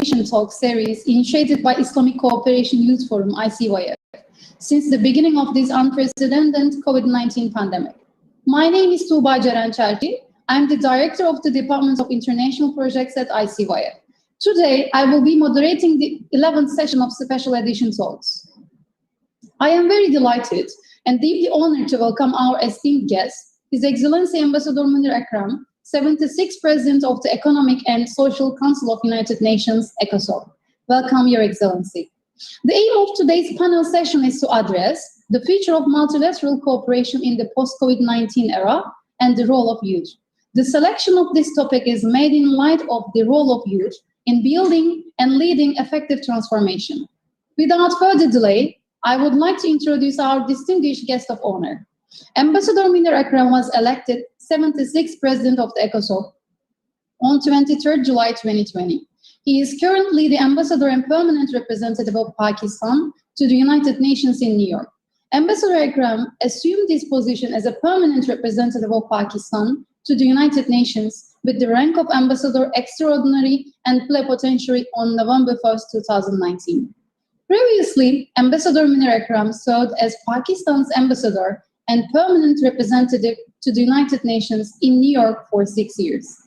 Addition Talk series initiated by Islamic Cooperation Youth Forum, ICYF, since the beginning of this unprecedented COVID-19 pandemic. My name is Tuğba Ceren Çelki. I'm the Director of the Department of International Projects at ICYF. Today, I will be moderating the 11th session of Special Edition Talks. I am very delighted and deeply honored to welcome our esteemed guest, His Excellency Ambassador Munir Akram, 76th President of the Economic and Social Council of United Nations, ECOSOC. Welcome, Your Excellency. The aim of today's panel session is to address the future of multilateral cooperation in the post-COVID-19 era and the role of youth. The selection of this topic is made in light of the role of youth in building and leading effective transformation. Without further delay, I would like to introduce our distinguished guest of honor. Ambassador Munir Akram was elected 76th President of the ECOSOC on 23rd July 2020. He is currently the Ambassador and Permanent Representative of Pakistan to the United Nations in New York. Ambassador Akram assumed this position as a Permanent Representative of Pakistan to the United Nations with the rank of Ambassador Extraordinary and Plenipotentiary on November 1st, 2019. Previously, Ambassador Munir Akram served as Pakistan's Ambassador and Permanent Representative to the United Nations in New York for 6 years.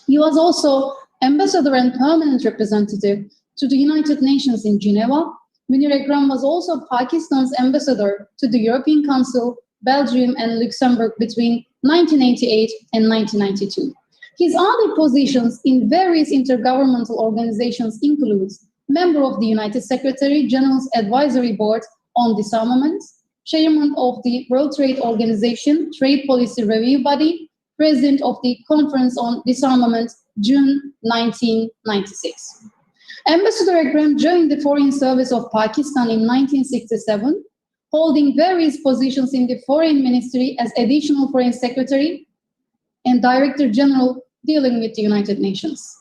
He was also Ambassador and Permanent Representative to the United Nations in Geneva. Munir Akram was also Pakistan's Ambassador to the European Council, Belgium, and Luxembourg between 1988 and 1992. His other positions in various intergovernmental organizations include member of the United Secretary General's Advisory Board on Disarmament, Chairman of the World Trade Organization Trade Policy Review Body, President of the Conference on Disarmament, June 1996. Ambassador Akram joined the Foreign Service of Pakistan in 1967, holding various positions in the Foreign Ministry as Additional Foreign Secretary and Director General dealing with the United Nations.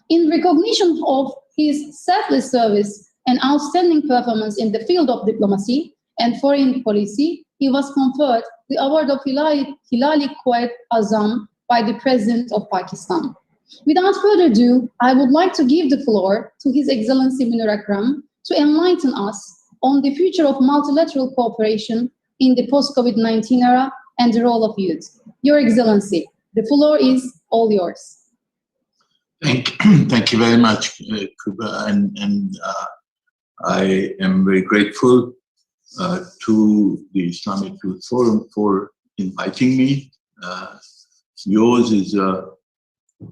In recognition of his selfless service and outstanding performance in the field of diplomacy and foreign policy, he was conferred the award of Hilali Quaid Azam by the President of Pakistan. Without further ado, I would like to give the floor to His Excellency Munir Akram to enlighten us on the future of multilateral cooperation in the post-COVID-19 era and the role of youth. Your Excellency, the floor is all yours. Thank you very much, Kuba, and I am very grateful to the Islamic Youth Forum for inviting me. Yours is an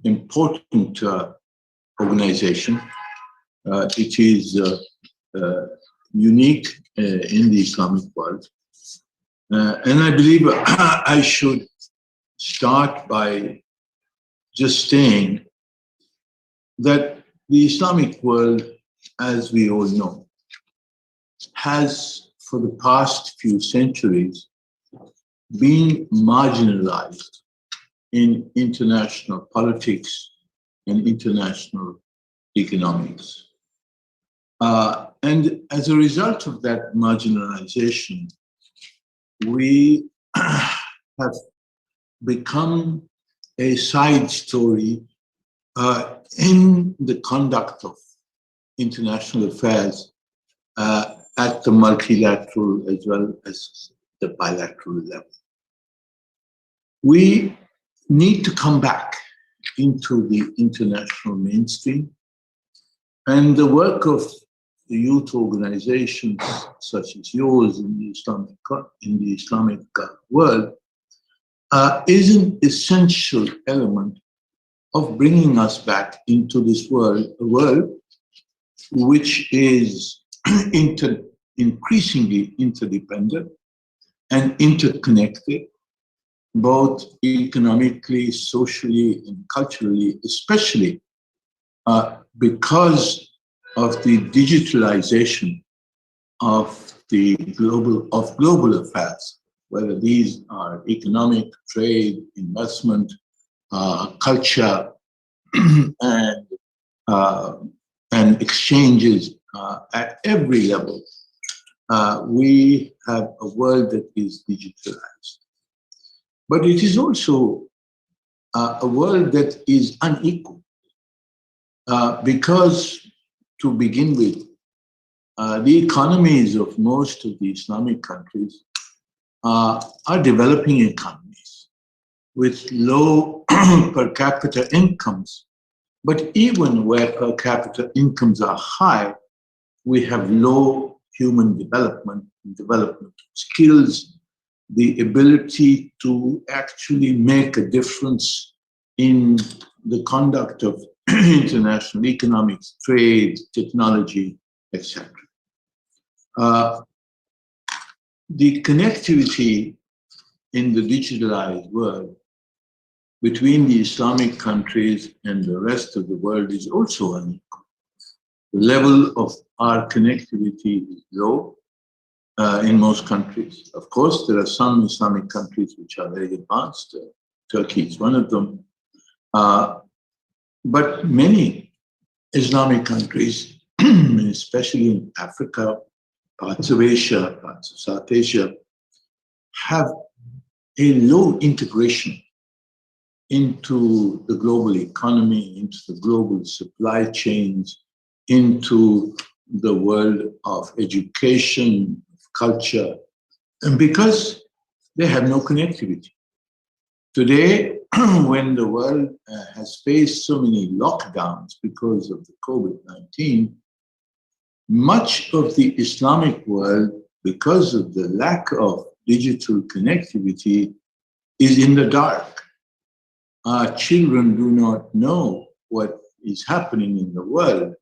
important organization. It is unique in the Islamic world. And I believe I should start by just saying that the Islamic world, as we all know, has for the past few centuries been marginalized in international politics and international economics. And as a result of that marginalization, we have become a side story in the conduct of international affairs at the multilateral as well as the bilateral level. We need to come back into the international mainstream, and the work of the youth organizations such as yours in the Islamic world is an essential element of bringing us back into this world, a world which is increasingly interdependent and interconnected, both economically, socially, and culturally, especially because of the digitalization of global affairs, whether these are economic, trade, investment, culture, and exchanges at every level. We have a world that is digitalized. But it is also a world that is unequal. Because to begin with, the economies of most of the Islamic countries are developing economies with low per capita incomes. But even where per capita incomes are high, we have low human development of skills, the ability to actually make a difference in the conduct of international economics, trade, technology, etc. The connectivity in the digitalized world between the Islamic countries and the rest of the world is also unequal. The level of our connectivity is low in most countries. Of course, there are some Islamic countries which are very advanced. Turkey is one of them. But many Islamic countries, especially in Africa, parts of Asia, parts of South Asia, have a low integration into the global economy, into the global supply chains, into the world of education, culture, and because they have no connectivity. Today, when the world has faced so many lockdowns because of the COVID-19, much of the Islamic world, because of the lack of digital connectivity, is in the dark. Our children do not know what is happening in the world.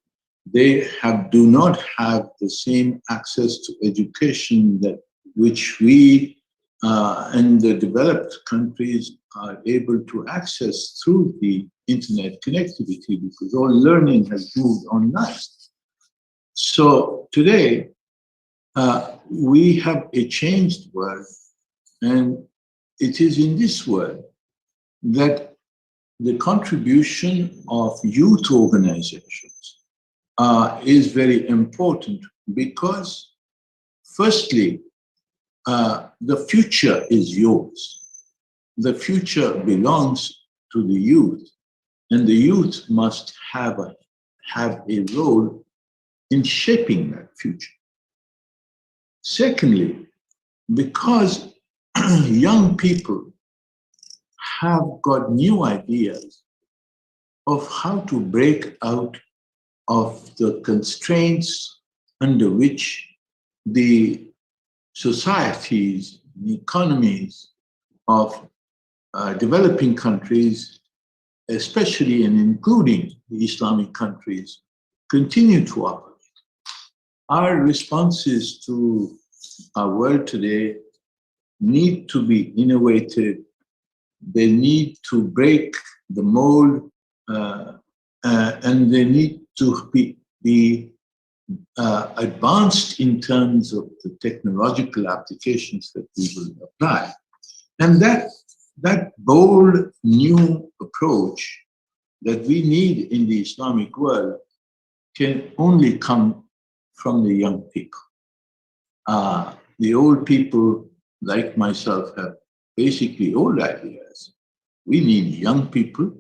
They do not have the same access to education that which we and the developed countries are able to access through the internet connectivity, because all learning has moved online. So today, we have a changed world, and it is in this world that the contribution of youth organizations is very important, because firstly, the future is yours. The future belongs to the youth, and the youth must have a role in shaping that future. Secondly, because young people have got new ideas of how to break out of the constraints under which the societies, the economies of developing countries, especially and including the Islamic countries, continue to operate. Our responses to our world today need to be innovative. They need to break the mold, and they need to be advanced in terms of the technological applications that we will apply. And that bold new approach that we need in the Islamic world can only come from the young people. The old people, like myself, have basically old ideas. We need young people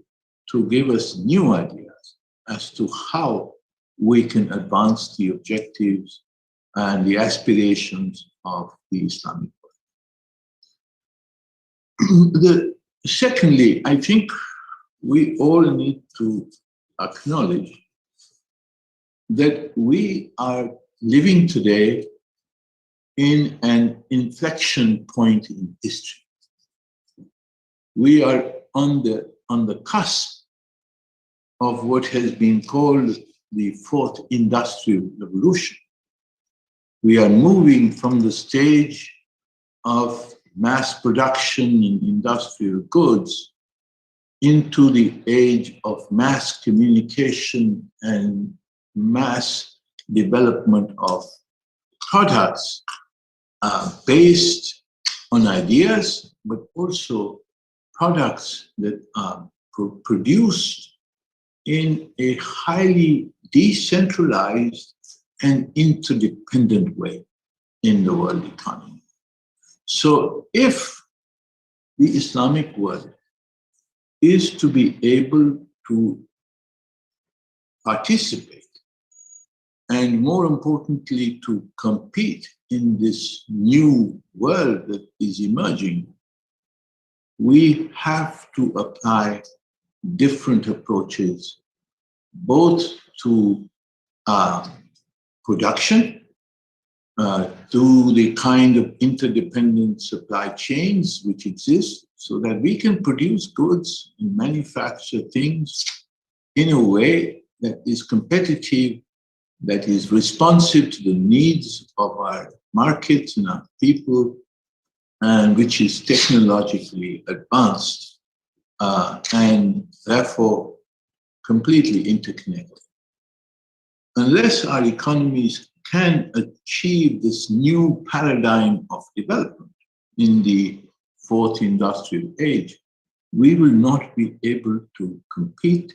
to give us new ideas as to how we can advance the objectives and the aspirations of the Islamic world. Secondly, I think we all need to acknowledge that we are living today in an inflection point in history. We are on the cusp of what has been called the fourth industrial revolution. We are moving from the stage of mass production in industrial goods into the age of mass communication and mass development of products based on ideas, but also products that are produced in a highly decentralized and interdependent way in the world economy. So if the Islamic world is to be able to participate, and more importantly, to compete in this new world that is emerging, we have to apply different approaches, both to production, to the kind of interdependent supply chains which exist, so that we can produce goods and manufacture things in a way that is competitive, that is responsive to the needs of our markets and our people, and which is technologically advanced and therefore completely interconnected. Unless our economies can achieve this new paradigm of development in the fourth industrial age, we will not be able to compete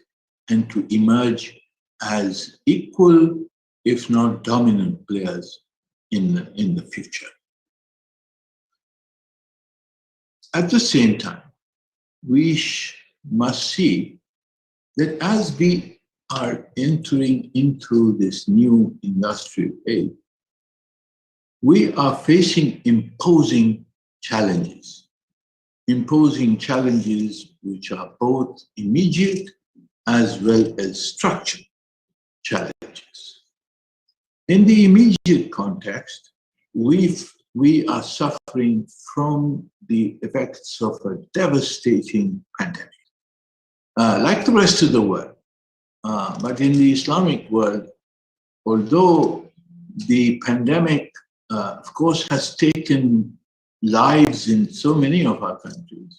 and to emerge as equal, if not dominant players in the future. At the same time, we must see that as we are entering into this new industrial age, we are facing imposing challenges which are both immediate as well as structural challenges. In the immediate context, we are suffering from the effects of a devastating pandemic. Like the rest of the world, but in the Islamic world, although the pandemic, of course, has taken lives in so many of our countries,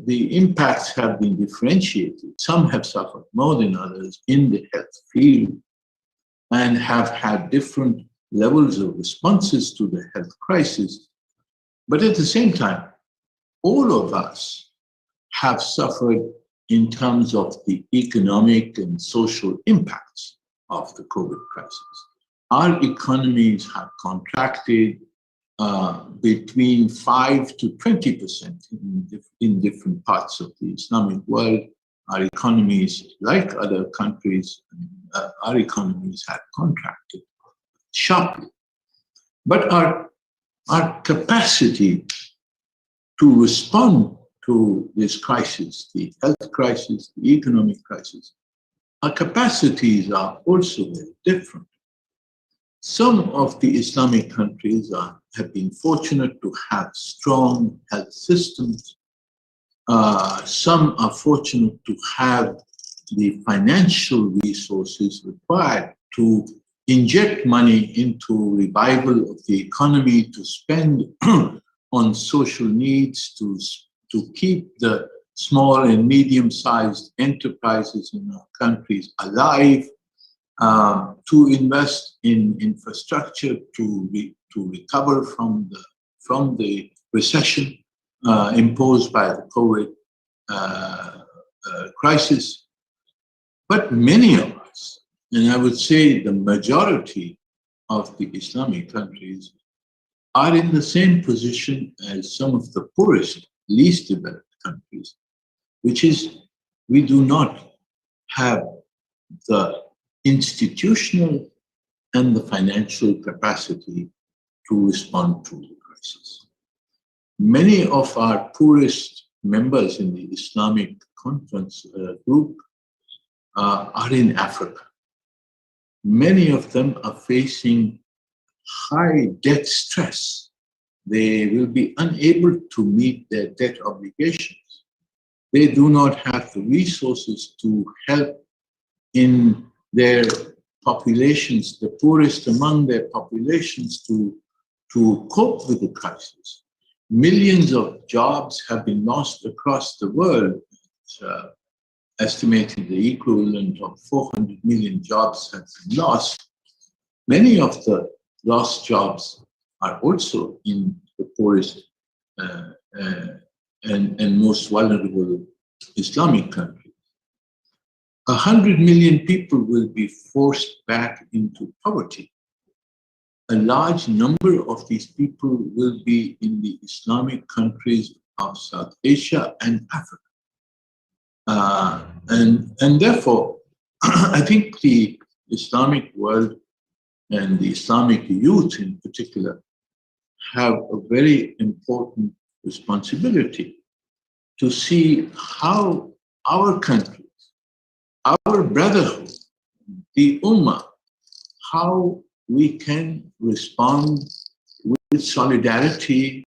the impacts have been differentiated. Some have suffered more than others in the health field and have had different levels of responses to the health crisis. But at the same time, all of us have suffered in terms of the economic and social impacts of the COVID crisis. Our economies have contracted between 5 to 20% in different parts of the Islamic world. Our economies, like other countries, our economies have contracted sharply. But our capacity to respond to this crisis, the health crisis, the economic crisis, our capacities are also very different. Some of the Islamic countries have been fortunate to have strong health systems. Some are fortunate to have the financial resources required to inject money into revival of the economy, to spend on social needs, to keep the small and medium-sized enterprises in our countries alive, to invest in infrastructure to recover from the recession imposed by the COVID crisis. But many of us, and I would say the majority of the Islamic countries, are in the same position as some of the poorest, least developed countries, which is we do not have the institutional and the financial capacity to respond to the crisis. Many of our poorest members in the Islamic Conference group are in Africa. Many of them are facing high debt stress. They will be unable to meet their debt obligations. They do not have the resources to help in their populations, the poorest among their populations, to cope with the crisis. Millions of jobs have been lost across the world. It's estimated the equivalent of 400 million jobs have been lost. Many of the lost jobs are also in the poorest and most vulnerable Islamic countries. 100 million people will be forced back into poverty. A large number of these people will be in the Islamic countries of South Asia and Africa. And therefore, I think the Islamic world and the Islamic youth in particular have a very important responsibility to see how our countries, our brotherhood, the Ummah, how we can respond with solidarity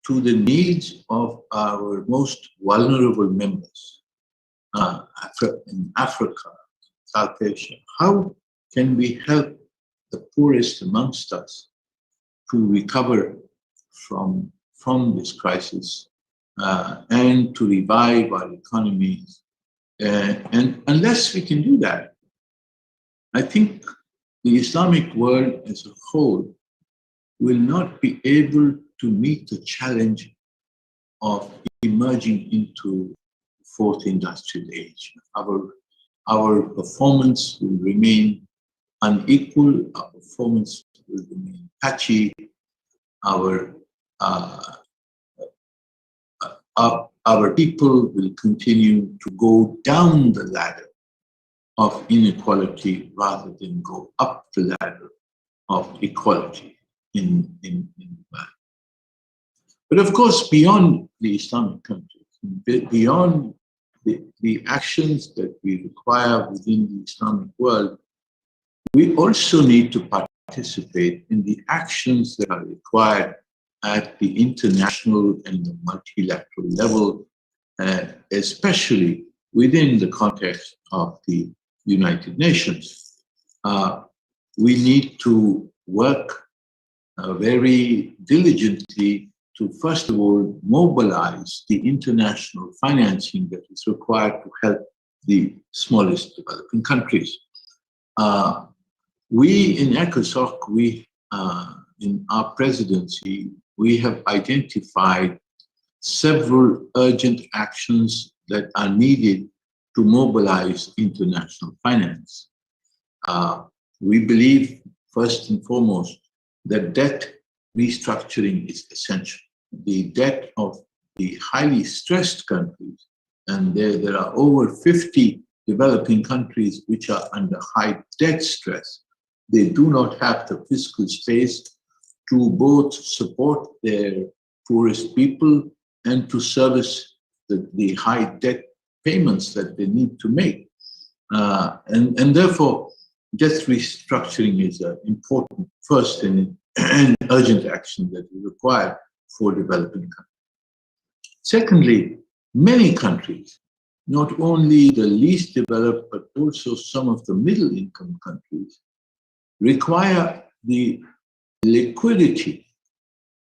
to the needs of our most vulnerable members in Africa, South Asia. How can we help the poorest amongst us to recover from this crisis and to revive our economies? And unless we can do that, I think the Islamic world as a whole will not be able to meet the challenge of emerging into the fourth industrial age. Our performance will remain unequal, our performance will remain patchy, our people will continue to go down the ladder of inequality rather than go up the ladder of equality in the world. But of course, beyond the Islamic countries, beyond the actions that we require within the Islamic world, we also need to participate in the actions that are required at the international and the multilateral level, especially within the context of the United Nations. We need to work very diligently to, first of all, mobilize the international financing that is required to help the smallest developing countries. We in ECOSOC, in our presidency, we have identified several urgent actions that are needed to mobilize international finance. We believe, first and foremost, that debt restructuring is essential. The debt of the highly stressed countries, and there are over 50 developing countries which are under high debt stress. They do not have the fiscal space to both support their poorest people and to service the high debt payments that they need to make. And therefore, debt restructuring is an important first and urgent action that is required for developing countries. Secondly, many countries, not only the least developed, but also some of the middle-income countries, require the liquidity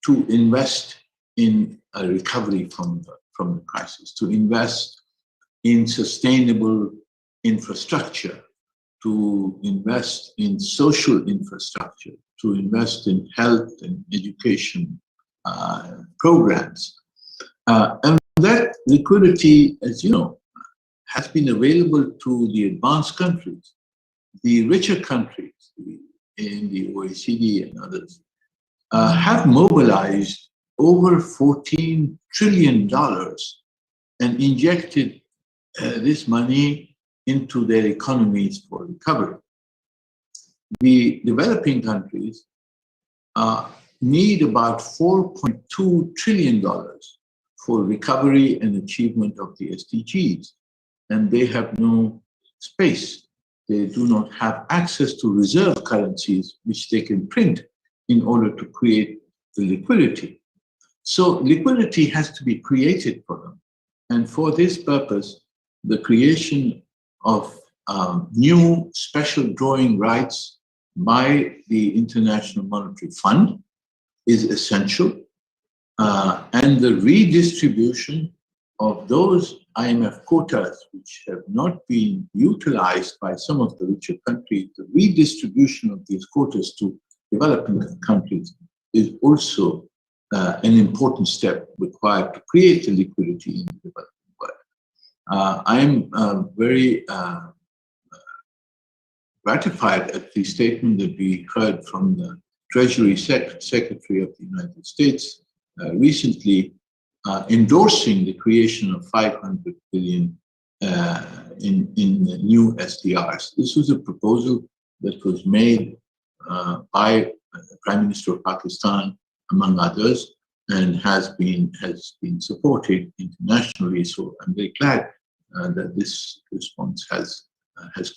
to invest in a recovery from the crisis, to invest in sustainable infrastructure, to invest in social infrastructure, to invest in health and education programs. And that liquidity, as you know, has been available to the advanced countries. The richer countries in the OECD and others have mobilized over $14 trillion and injected this money into their economies for recovery. The developing countries need about $4.2 trillion for recovery and achievement of the SDGs, and they have no space. They do not have access to reserve currencies which they can print in order to create the liquidity. So liquidity has to be created for them. And for this purpose, the creation of new special drawing rights by the International Monetary Fund is essential. And the redistribution of those IMF quotas which have not been utilized by some of the richer countries, the redistribution of these quotas to developing countries is also an important step required to create the liquidity in the developing world. I am very gratified at the statement that we heard from the Treasury Secretary of the United States recently, endorsing the creation of $500 billion in new SDRs. This was a proposal that was made by Prime Minister of Pakistan, among others, and has been supported internationally. So I'm very glad that this response has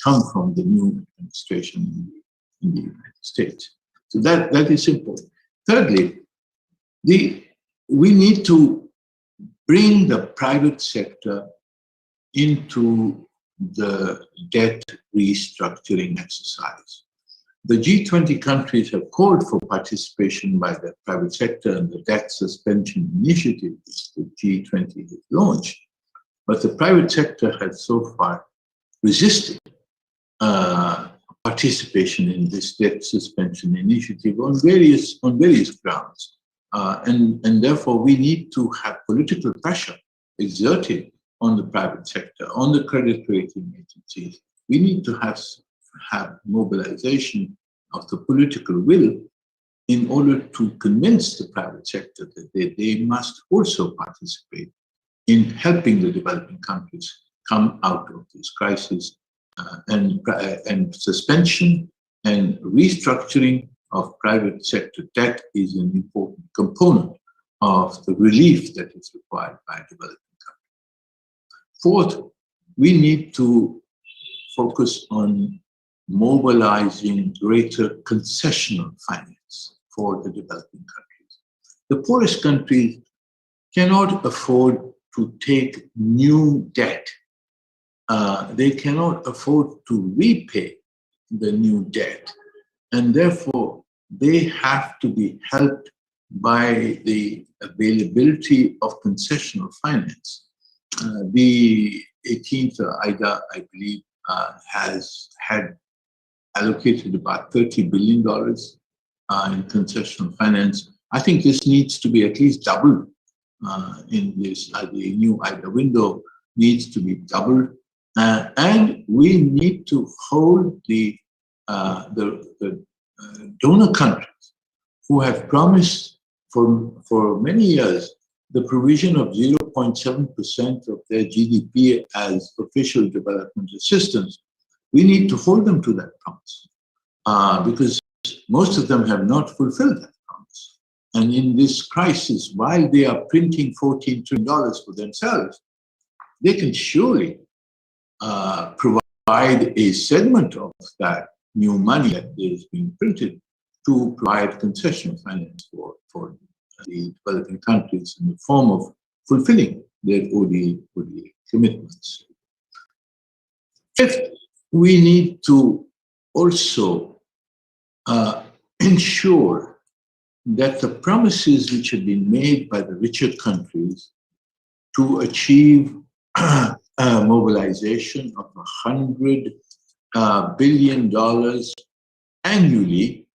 come from the new administration in the United States. So that is important. Thirdly, we need to bring the private sector into the debt restructuring exercise. The G20 countries have called for participation by the private sector in the debt suspension initiative which the G20 has launched, but the private sector has so far resisted participation in this debt suspension initiative on various grounds, and therefore we need to have political pressure exerted on the private sector, on the credit rating agencies. We need to have mobilization of the political will in order to convince the private sector that they must also participate in helping the developing countries come out of this crisis. And suspension and restructuring of private sector debt is an important component of the relief that is required by developing countries. Fourth, we need to focus on mobilizing greater concessional finance for the developing countries. The poorest countries cannot afford to take new debt. They cannot afford to repay the new debt, and therefore they have to be helped by the availability of concessional finance. The 18th IDA, I believe, had allocated about $30 billion in concessional finance. I think this needs to be at least doubled in this. The new IDA window needs to be doubled. And we need to hold the donor countries who have promised for many years the provision of 0.7% of their GDP as official development assistance. We need to hold them to that promise because most of them have not fulfilled that promise. And in this crisis, while they are printing $14 trillion for themselves, they can surely provide a segment of that new money that is being printed to provide concession finance for the developing countries in the form of fulfilling their ODA commitments. Fifth, we need to also ensure that the promises which have been made by the richer countries to achieve mobilization of $100 billion annually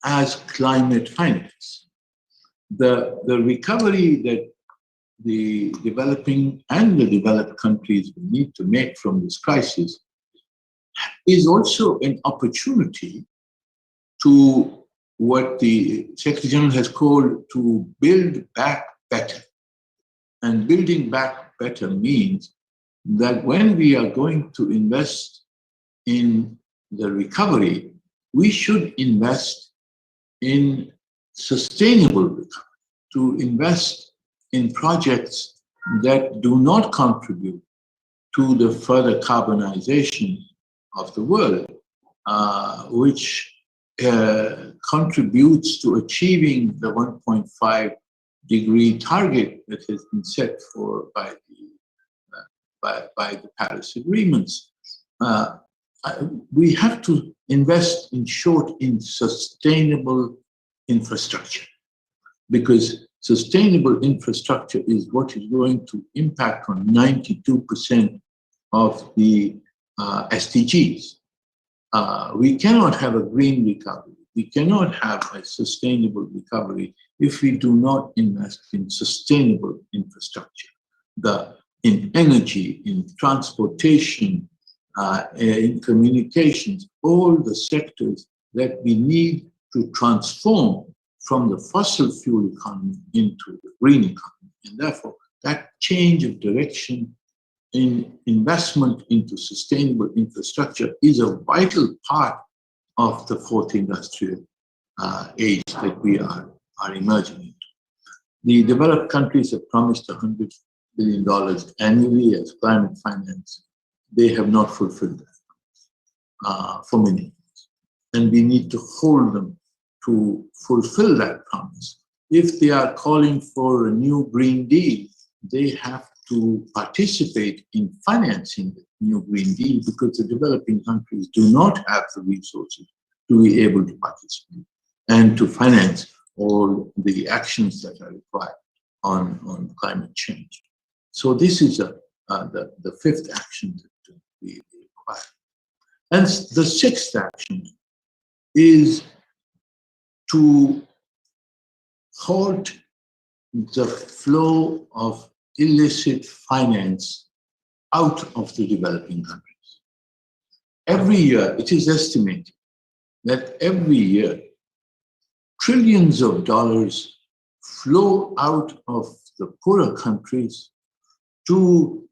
as climate finance. The recovery that the developing and the developed countries will need to make from this crisis is also an opportunity to what the Secretary General has called to build back better. And building back better means that when we are going to invest in the recovery, we should invest in sustainable recovery, to invest in projects that do not contribute to the further carbonization of the world, which contributes to achieving the 1.5 degree target that has been set by the Paris agreements. We have to invest, in short, in sustainable infrastructure, because sustainable infrastructure is what is going to impact on 92% of the SDGs. We cannot have a green recovery. We cannot have a sustainable recovery if we do not invest in sustainable infrastructure, in energy, in transportation, in communications, all the sectors that we need to transform from the fossil fuel economy into the green economy. And therefore, that change of direction investment into sustainable infrastructure is a vital part of the fourth industrial age that we are emerging into. The developed countries have promised $100 billion annually as climate finance. They have not fulfilled that for many years. And we need to hold them to fulfill that promise. If they are calling for a new Green Deal, they have to participate in financing the new Green Deal because the developing countries do not have the resources to be able to participate and to finance all the actions that are required on climate change. So this is the fifth action that we require. And the sixth action is to halt the flow of illicit finance out of the developing countries. Every year, it is estimated that every year, trillions of dollars flow out of the poorer countries to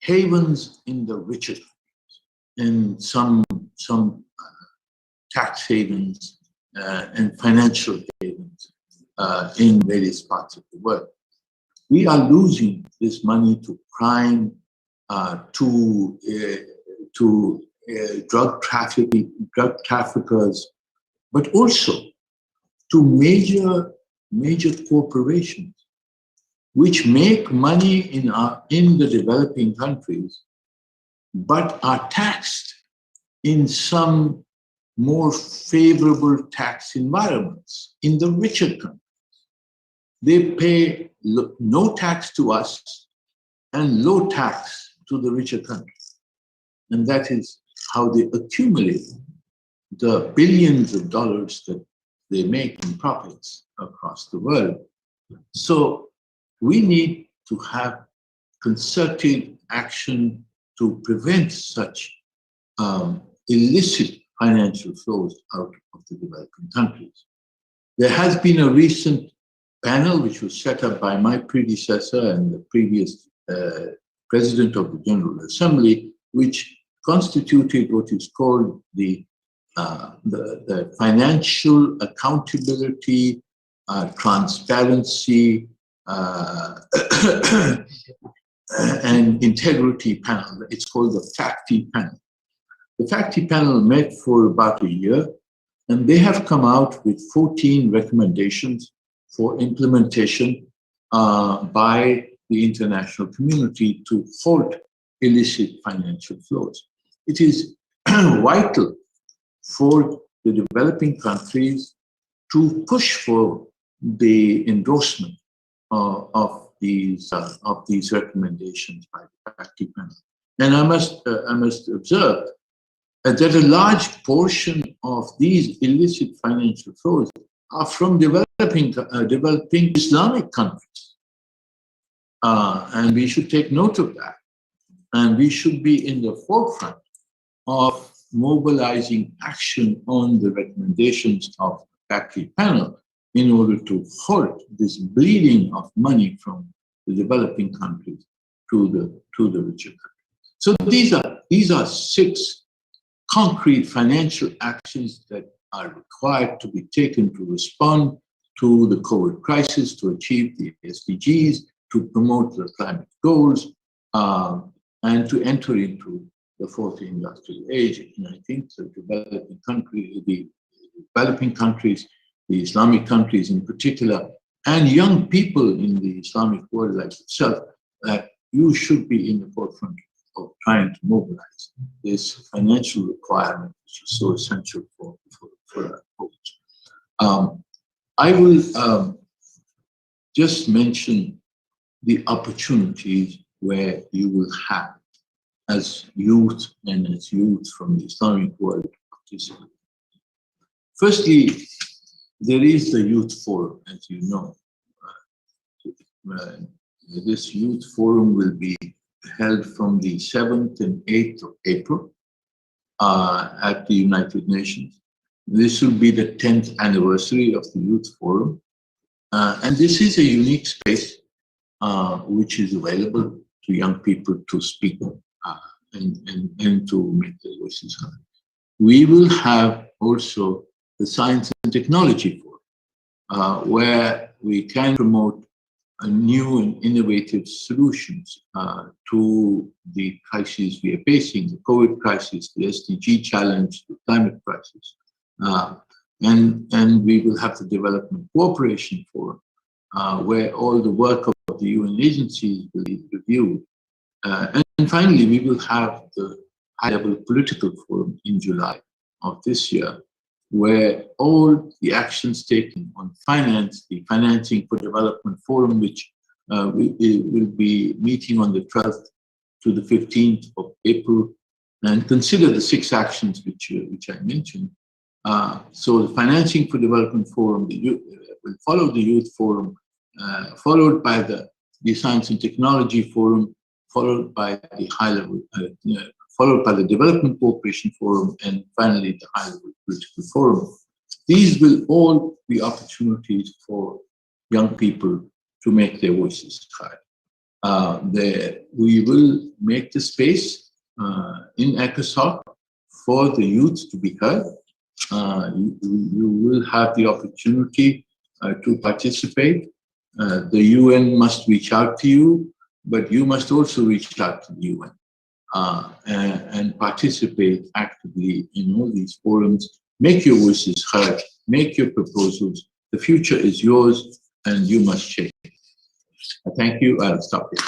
havens in the richer countries, and some tax havens and financial havens in various parts of the world. We are losing this money to crime, to drug traffickers, but also to major corporations, which make money in the developing countries, but are taxed in some more favorable tax environments in the richer countries. They pay no tax to us and low tax to the richer countries. And that is how they accumulate the billions of dollars that they make in profits across the world. So we need to have concerted action to prevent such illicit financial flows out of the developing countries. There has been a recent panel which was set up by my predecessor and the previous president of the General Assembly, which constituted what is called the Financial Accountability, Transparency, and Integrity Panel. It's called the FACTI panel. The FACTI panel met for about a year, and they have come out with 14 recommendations for implementation by the international community to halt illicit financial flows. It is vital for the developing countries to push for the endorsement of these recommendations by the FACTI panel. And I must observe that a large portion of these illicit financial flows are from developing Islamic countries. And we should take note of that. And we should be in the forefront of mobilizing action on the recommendations of the FACTI panel in order to halt this bleeding of money from the developing countries to the richer countries. So these are 6 concrete financial actions that are required to be taken to respond to the COVID crisis, to achieve the SDGs, to promote the climate goals, and to enter into the fourth industrial age. And I think the developing countries, the Islamic countries in particular, and young people in the Islamic world like itself, that you should be in the forefront of trying to mobilize this financial requirement, which is so essential for our goals. I will just mention the opportunities where you will have as youth and as youth from the Islamic world participate. Firstly, there is the Youth Forum, as you know. This Youth Forum will be held from the 7th and 8th of April at the United Nations. This will be the 10th anniversary of the Youth Forum. And this is a unique space which is available young people to speak and to make their voices heard. We will have also the Science and Technology Forum, where we can promote new and innovative solutions to the crises we are facing, the COVID crisis, the SDG challenge, the climate crisis. And we will have the Development Cooperation Forum, where all the work of the UN agencies will be reviewed. And finally, we will have the high-level political forum in July of this year, where all the actions taken on finance, the Financing for Development Forum, which will be meeting on the 12th to the 15th of April, and consider the 6 actions which I mentioned. So the Financing for Development Forum will follow the Youth Forum, followed by the Science and Technology Forum, followed by the high-level, followed by the Development Cooperation Forum, and finally the high-level political forum. These will all be opportunities for young people to make their voices heard. We will make the space in ECOSOC for the youth to be heard. You will have the opportunity to participate. The UN must reach out to you, but you must also reach out to the UN and participate actively in all these forums. Make your voices heard, make your proposals. The future is yours and you must shape it. Thank you. I'll stop here.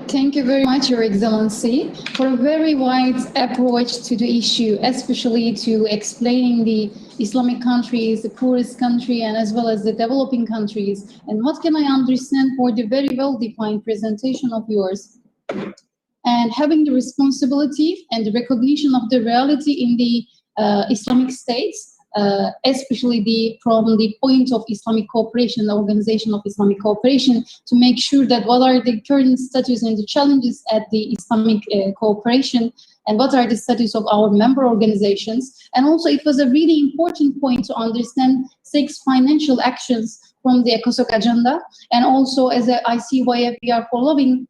Thank you very much, Your Excellency, for a very wide approach to the issue, especially to explaining the Islamic countries, the poorest country, and as well as the developing countries. And what can I understand for the very well-defined presentation of yours? And having the responsibility and the recognition of the reality in the Islamic states, especially from the point of Islamic cooperation, the Organization of Islamic Cooperation, to make sure that what are the current status and the challenges at the Islamic cooperation, and what are the status of our member organizations. And also it was a really important point to understand 6 financial actions from the ECOSOC agenda. And also as a ICYF, we are following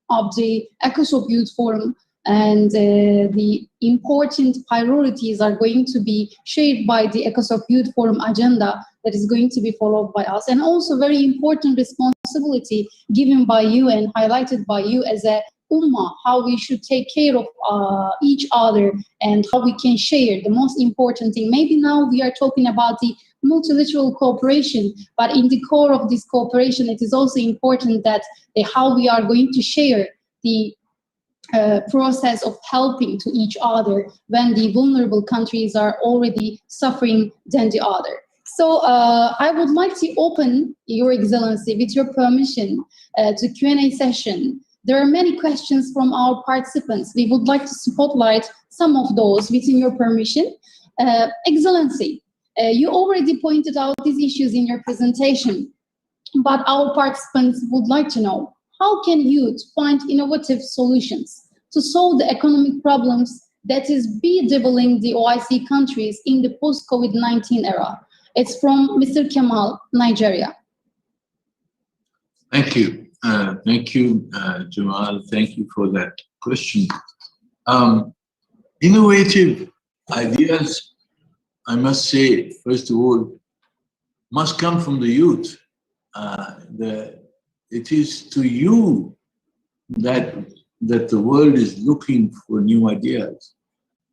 up the ECOSOC Youth Forum, and the important priorities are going to be shared by the ECOSOC Youth Forum agenda that is going to be followed by us. And also very important responsibility given by you and highlighted by you as a Ummah, how we should take care of each other and how we can share. The most important thing, maybe now we are talking about the multilateral cooperation, but in the core of this cooperation, it is also important that how we are going to share the process of helping to each other when the vulnerable countries are already suffering than the other. So I would like to open, Your Excellency, with your permission, to Q&A session. There are many questions from our participants. We would like to spotlight some of those within your permission. Excellency, you already pointed out these issues in your presentation, but our participants would like to know, how can youth find innovative solutions to solve the economic problems that is bedeviling the OIC countries in the post-COVID-19 era? It's from Mr. Kemal, Nigeria. Thank you. Thank you, Jamal. Thank you for that question. Innovative ideas, I must say, first of all, must come from the youth. It is to you that the world is looking for new ideas.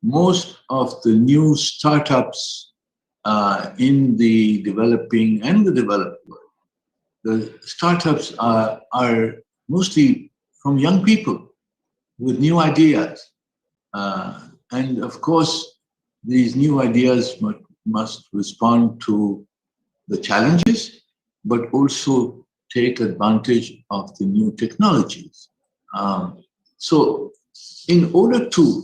Most of the new startups in the developing and the developed world, the startups are mostly from young people with new ideas. And of course, these new ideas must respond to the challenges, but also take advantage of the new technologies. So in order to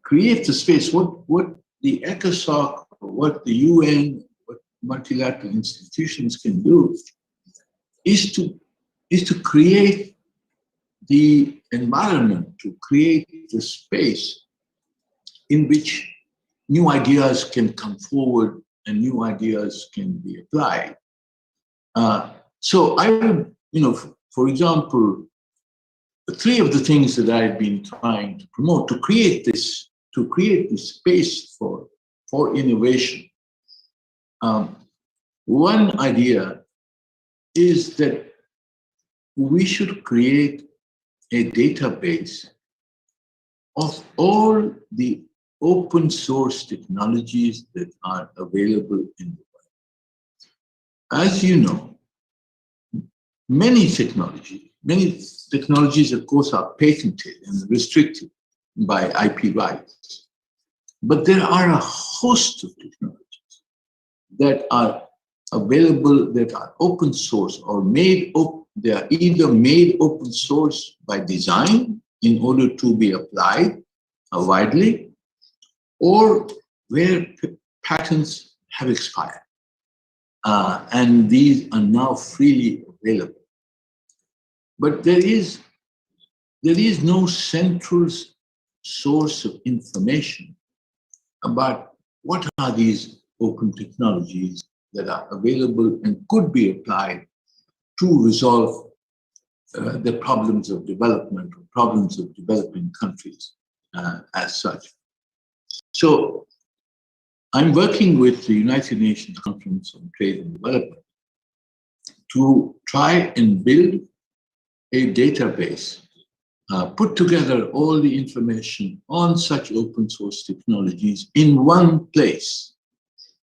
create the space, what the ECOSOC, what the UN, what multilateral institutions can do is to create the environment, to create the space in which new ideas can come forward and new ideas can be applied. So I would, for example, three of the things that I've been trying to promote to create this space for innovation. One idea is that we should create a database of all the open source technologies that are available in the world. As you know, many technologies, of course, are patented and restricted by IP rights. But there are a host of technologies that are available, that are open source or made open. They are either made open source by design in order to be applied widely, or where patents have expired. And these are now freely available. But there is no central source of information about what are these open technologies that are available and could be applied to resolve the problems of development or problems of developing countries as such. So I'm working with the United Nations Conference on Trade and Development to try and build a database, put together all the information on such open source technologies in one place,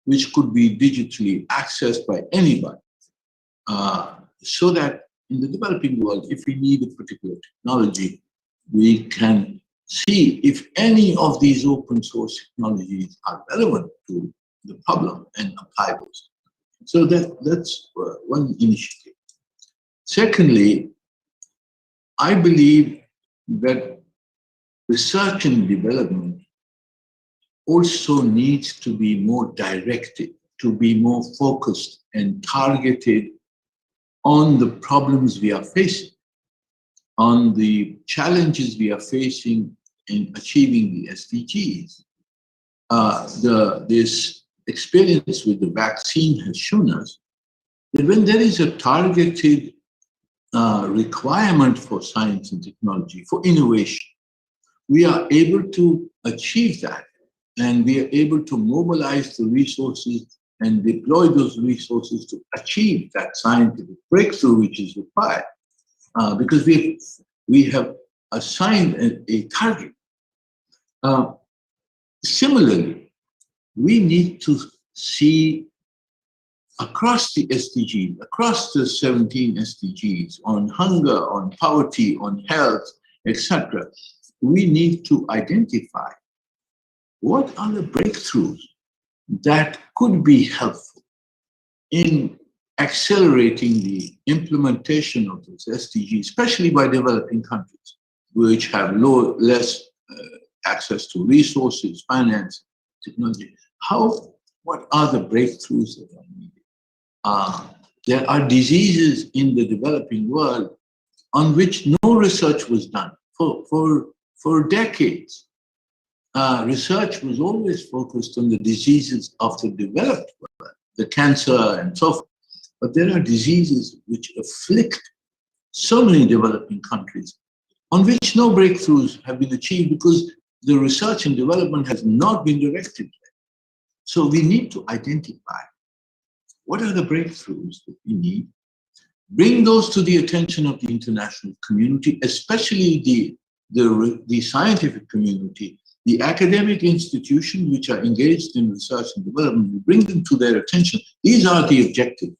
which could be digitally accessed by anybody, so that in the developing world, if we need a particular technology, we can see if any of these open source technologies are relevant to the problem and apply those. So that's one initiative. Secondly, I believe that research and development also needs to be more directed, to be more focused and targeted on the problems we are facing, on the challenges we are facing in achieving the SDGs. This experience with the vaccine has shown us that when there is a targeted requirement for science and technology, for innovation, we are able to achieve that, and we are able to mobilize the resources and deploy those resources to achieve that scientific breakthrough which is required, because we have assigned a target. Similarly, we need to see across the SDGs, across the 17 SDGs, on hunger, on poverty, on health, etc., we need to identify what are the breakthroughs that could be helpful in accelerating the implementation of those SDGs, especially by developing countries, which have less access to resources, finance, technology. What are the breakthroughs that are needed? There are diseases in the developing world on which no research was done for decades. Research was always focused on the diseases of the developed world, the cancer and so forth. But there are diseases which afflict so many developing countries on which no breakthroughs have been achieved because the research and development has not been directed. So we need to identify what are the breakthroughs that we need, bring those to the attention of the international community, especially the scientific community, the academic institutions which are engaged in research and development. We bring them to their attention. These are the objectives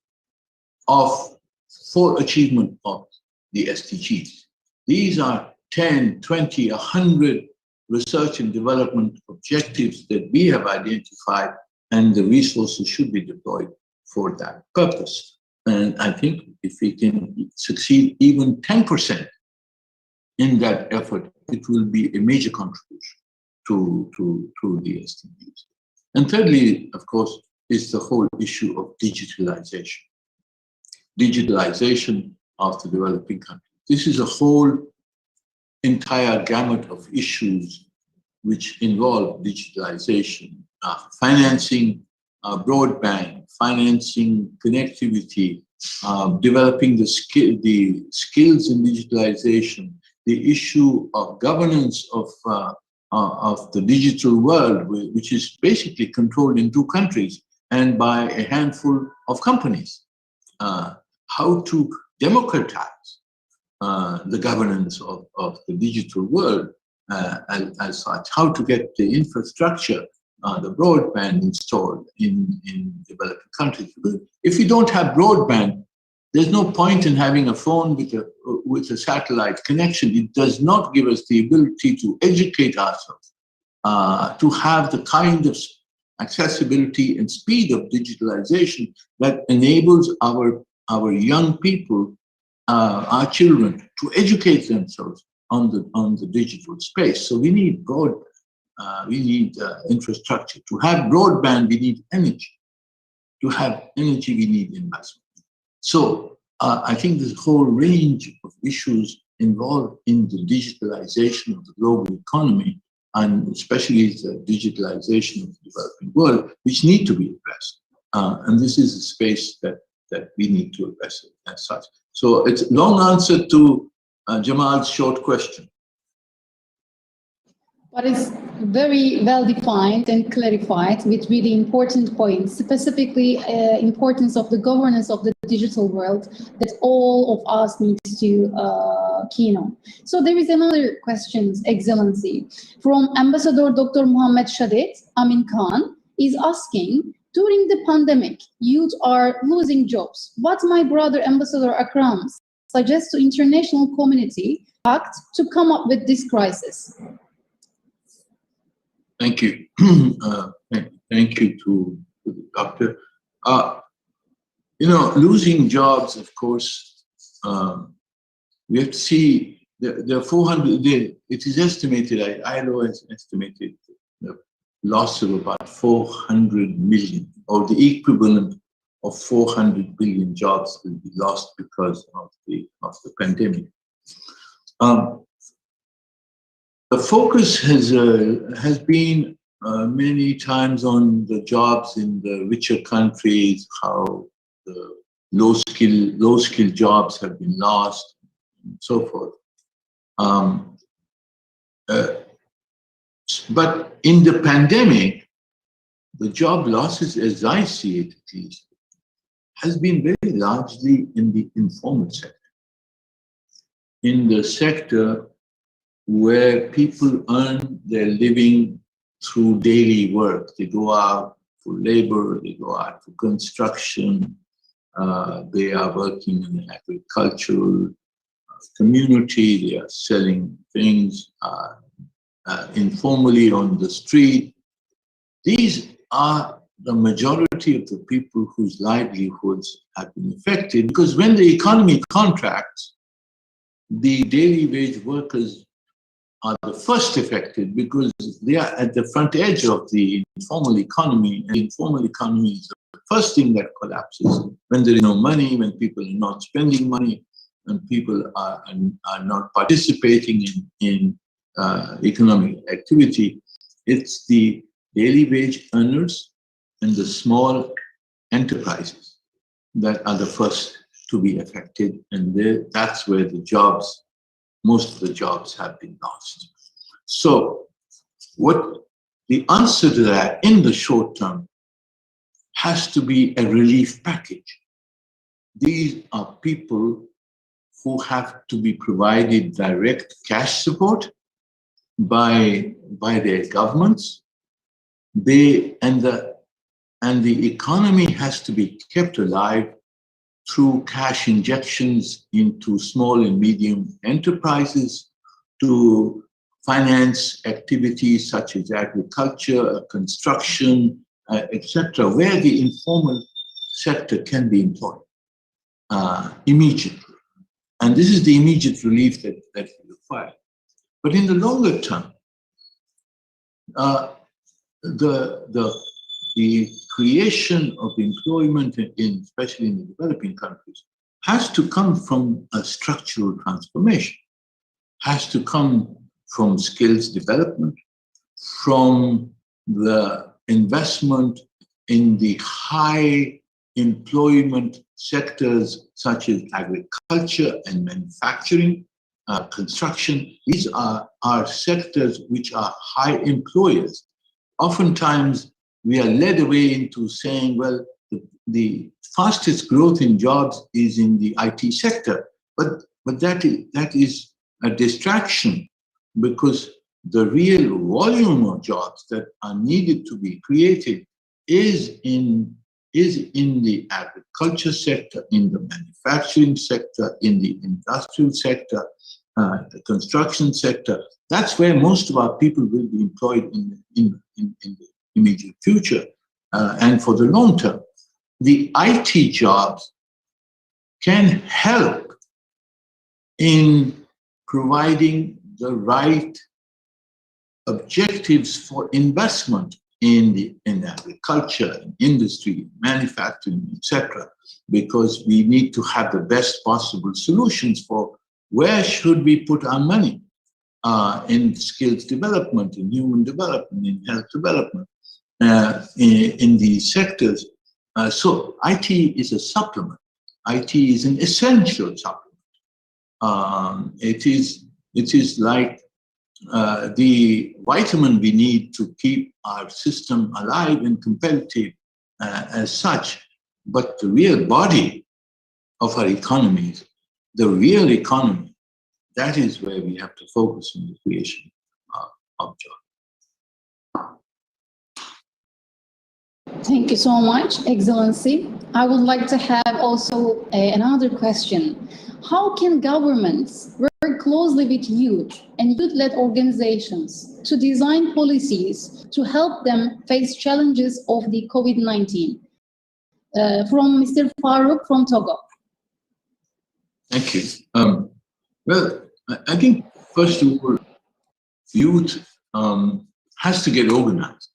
for achievement of the SDGs. These are 10, 20, 100 research and development objectives that we have identified, and the resources should be deployed for that purpose. And I think if we can succeed even 10% in that effort, it will be a major contribution to the SDGs. And thirdly, of course, is the whole issue of digitalization. Digitalization of the developing countries. This is a whole entire gamut of issues which involve digitalization, financing broadband, financing connectivity, developing the skills in digitalization, the issue of governance of the digital world, which is basically controlled in 2 countries and by a handful of companies. How to democratize the governance of the digital world as such, how to get the infrastructure, the broadband installed in developing countries. If you don't have broadband, there's no point in having a phone with a satellite connection. It does not give us the ability to educate ourselves, to have the kind of accessibility and speed of digitalization that enables our young people, our children, to educate themselves on the digital space. So we need infrastructure. To have broadband, we need energy. To have energy, we need investment. So I think there's a whole range of issues involved in the digitalization of the global economy, and especially the digitalization of the developing world, which need to be addressed. And this is a space that we need to address it as such. So it's a long answer to Jamal's short question. But it's very well defined and clarified with really important points, specifically importance of the governance of the digital world that all of us need to keen on. So there is another question, Excellency, from Ambassador Dr. Mohammed Shadet Amin Khan is asking, during the pandemic, youth are losing jobs. What my brother Ambassador Akram suggests to international community act to come up with this crisis? Thank you. Thank you to the doctor. Losing jobs, of course, we have to see there are 400, it is estimated, ILO has estimated the loss of about 400 million, or the equivalent of 400 billion jobs will be lost because of the pandemic. The focus has been many times on the jobs in the richer countries, how the low skill jobs have been lost, and so forth. But in the pandemic, the job losses, as I see it at least, has been very largely in the informal sector. In the sector where people earn their living through daily work. They go out for labor, they go out for construction, they are working in the agricultural community, they are selling things informally on the street. These are the majority of the people whose livelihoods have been affected, because when the economy contracts, the daily wage workers are the first affected because they are at the front edge of the informal economy. And the informal economy is the first thing that collapses when there is no money, when people are not spending money, when people are not participating in economic activity. It's the daily wage earners and the small enterprises that are the first to be affected, and that's where the jobs, most of the jobs have been lost. So what the answer to that in the short term has to be a relief package. These are people who have to be provided direct cash support by their governments. And the economy has to be kept alive through cash injections into small and medium enterprises to finance activities such as agriculture, construction, etc., where the informal sector can be employed immediately. And this is the immediate relief that we require. But in the longer term, the creation of employment, especially in the developing countries, has to come from a structural transformation, has to come from skills development, from the investment in the high employment sectors such as agriculture and manufacturing, construction. These are sectors which are high employers. Oftentimes, we are led away into saying, well, the fastest growth in jobs is in the IT sector. But that is a distraction, because the real volume of jobs that are needed to be created is in the agriculture sector, in the manufacturing sector, in the industrial sector, the construction sector. That's where most of our people will be employed in the immediate future and for the long term. The IT jobs can help in providing the right objectives for investment in agriculture, in industry, manufacturing, etc., because we need to have the best possible solutions for where should we put our money in skills development, in human development, in health development, in these sectors. So IT is a supplement. IT is an essential supplement. It is like the vitamin we need to keep our system alive and competitive as such. But the real body of our economies, the real economy, that is where we have to focus on the creation of jobs. Thank you so much, Excellency. I would like to have also another question. How can governments work closely with youth and youth-led organizations to design policies to help them face challenges of the COVID-19? From Mr. Farouk from Togo. Thank you. Well, I think first of all, youth has to get organized,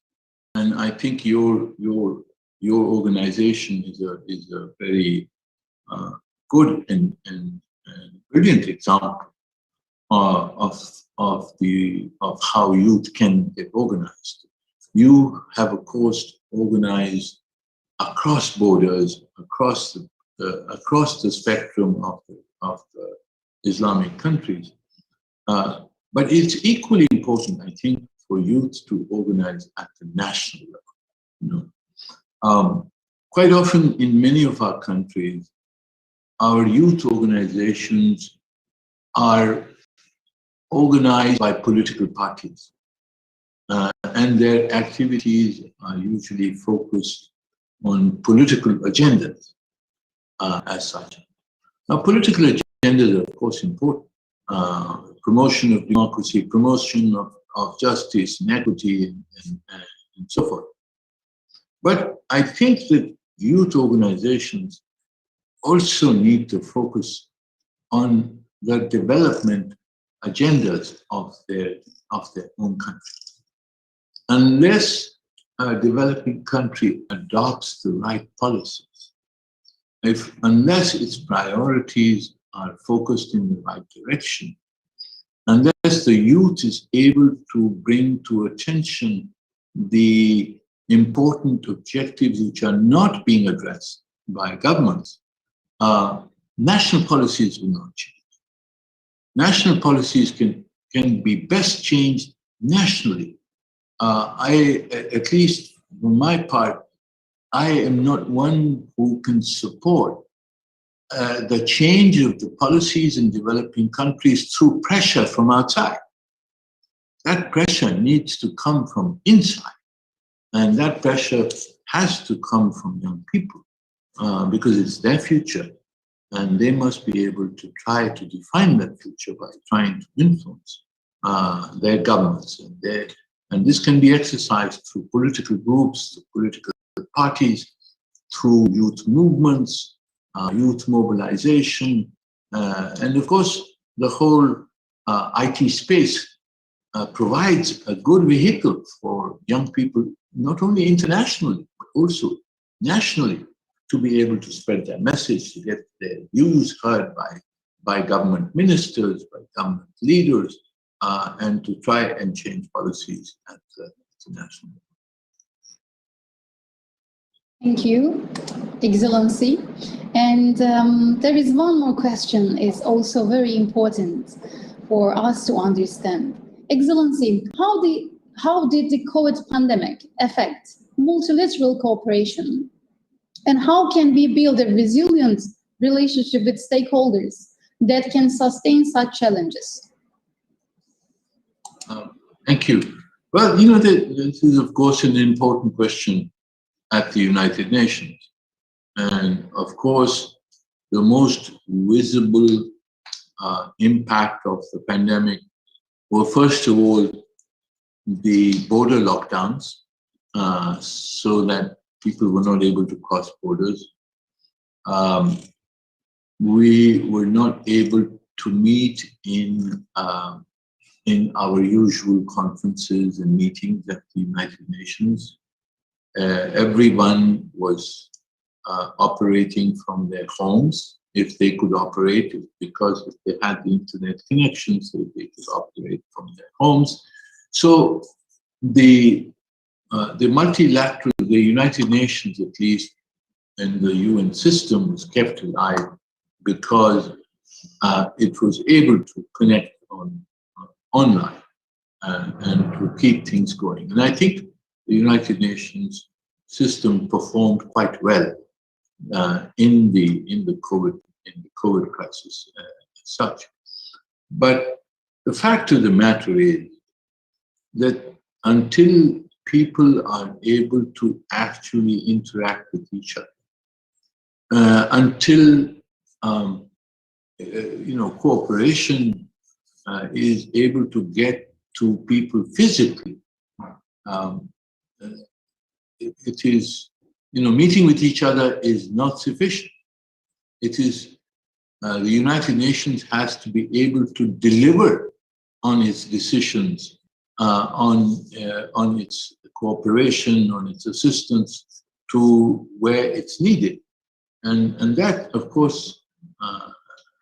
and I think your organization is a very good and brilliant example of how youth can get organized. You have, of course, organized across borders, across the spectrum of the Islamic countries. But it's equally important, I think, for youth to organize at the national level. Quite often in many of our countries, our youth organizations are organized by political parties, and their activities are usually focused on political agendas as such. Now, political agendas are, of course, important. Promotion of democracy, promotion of justice and equity, and so forth. But I think that youth organizations also need to focus on the development agendas of their own country. Unless a developing country adopts the right policies, unless its priorities are focused in the right direction, unless the youth is able to bring to attention the important objectives which are not being addressed by governments, national policies will not change. National policies can be best changed nationally. At least for my part, I am not one who can support the change of the policies in developing countries through pressure from outside. That pressure needs to come from inside. And that pressure has to come from young people because it's their future. And they must be able to try to define that future by trying to influence their governments. And this can be exercised through political groups, through political parties, through youth movements, youth mobilization, and of course, the whole IT space provides a good vehicle for young people, not only internationally, but also nationally, to be able to spread their message, to get their views heard by government ministers, by government leaders, and to try and change policies at the national level. Thank you, Excellency. And there is one more question, is also very important for us to understand. Excellency, how did the COVID pandemic affect multilateral cooperation? And how can we build a resilient relationship with stakeholders that can sustain such challenges? Thank you. Well, this is, of course, an important question at the United Nations. And of course, the most visible impact of the pandemic were, first of all, the border lockdowns, so that people were not able to cross borders. We were not able to meet in our usual conferences and meetings at the United Nations. Everyone was operating from their homes, if they could operate, because if they had the internet connection, so they could operate from their homes. So the multilateral, the United Nations at least, and the UN system was kept alive because it was able to connect online and to keep things going. And I think the United Nations system performed quite well in the COVID crisis as such. But the fact of the matter is that until people are able to actually interact with each other, until cooperation is able to get to people physically, it is, meeting with each other is not sufficient. It is, the United Nations has to be able to deliver on its decisions, on its cooperation, on its assistance to where it's needed. And that, of course,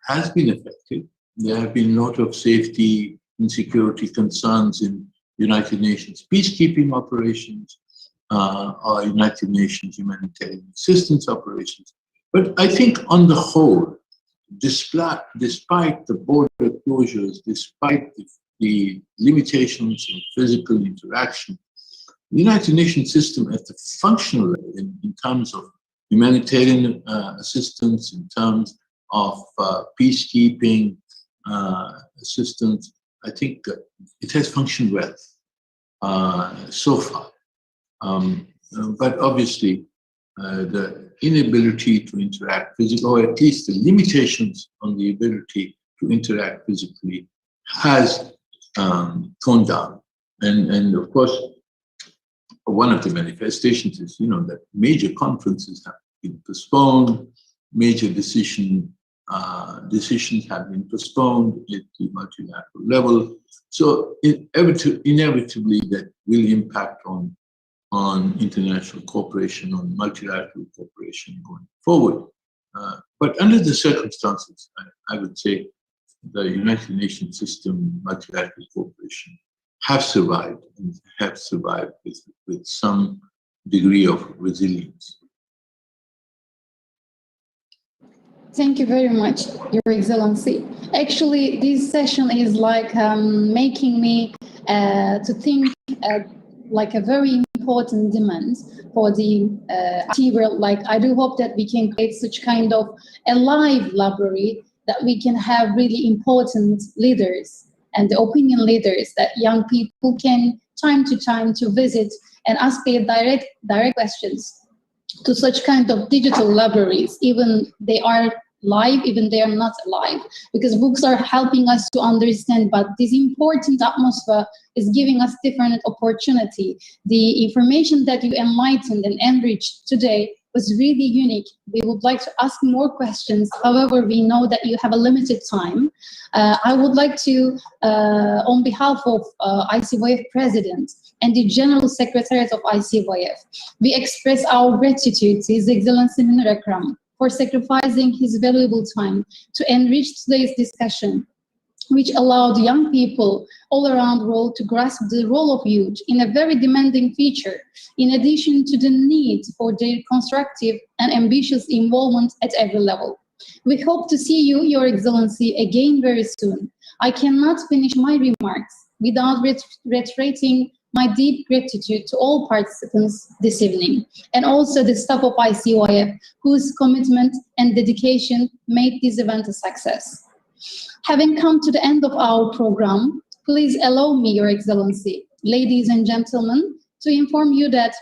has been affected. There have been a lot of safety and security concerns in United Nations peacekeeping operations, or United Nations humanitarian assistance operations. But I think on the whole, despite the border closures, despite the limitations in physical interaction, the United Nations system at the functional level, in terms of humanitarian assistance, in terms of peacekeeping assistance, I think it has functioned well so far. But obviously, the inability to interact physically, or at least the limitations on the ability to interact physically, has toned down. And of course, one of the manifestations is, that major conferences have been postponed, major decisions have been postponed at the multilateral level. So inevitably, that will impact on international cooperation, on multilateral cooperation going forward. But under the circumstances, I would say the United Nations system, multilateral cooperation, have survived, and have survived with some degree of resilience. Thank you very much, Your Excellency. Actually, this session is like making me to think like a very important demand for the IT world. Like, I do hope that we can create such kind of a live library that we can have really important leaders and the opinion leaders that young people can time to time to visit and ask their direct questions to such kind of digital libraries, even they are live, even they are not live, because books are helping us to understand, but this important atmosphere is giving us different opportunity. The information that you enlightened and enriched today was really unique. We would like to ask more questions. However, we know that you have a limited time. I would like to, on behalf of ICYF President and the General Secretariat of ICYF, we express our gratitude to His Excellency Munir Akram for sacrificing his valuable time to enrich today's discussion which allowed young people all around the world to grasp the role of youth in a very demanding feature, in addition to the need for their constructive and ambitious involvement at every level. We hope to see you, Your Excellency, again very soon. I cannot finish my remarks without reiterating my deep gratitude to all participants this evening, and also the staff of ICYF, whose commitment and dedication made this event a success. Having come to the end of our program, please allow me, Your Excellency, ladies and gentlemen, to inform you that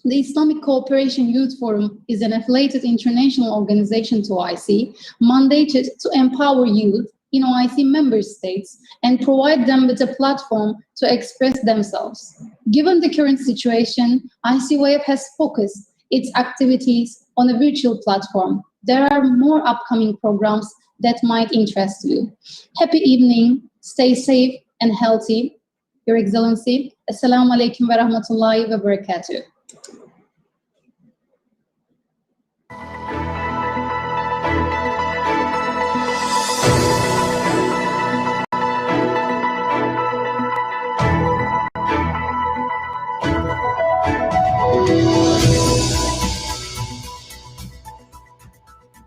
the Islamic Cooperation Youth Forum is an affiliated international organization to OIC, mandated to empower youth in OIC member states and provide them with a platform to express themselves. Given the current situation, ICYF has focused its activities on a virtual platform. There are more upcoming programs that might interest you. Happy evening, stay safe and healthy, Your Excellency. Assalamu alaikum wa rahmatullahi wa barakatuh.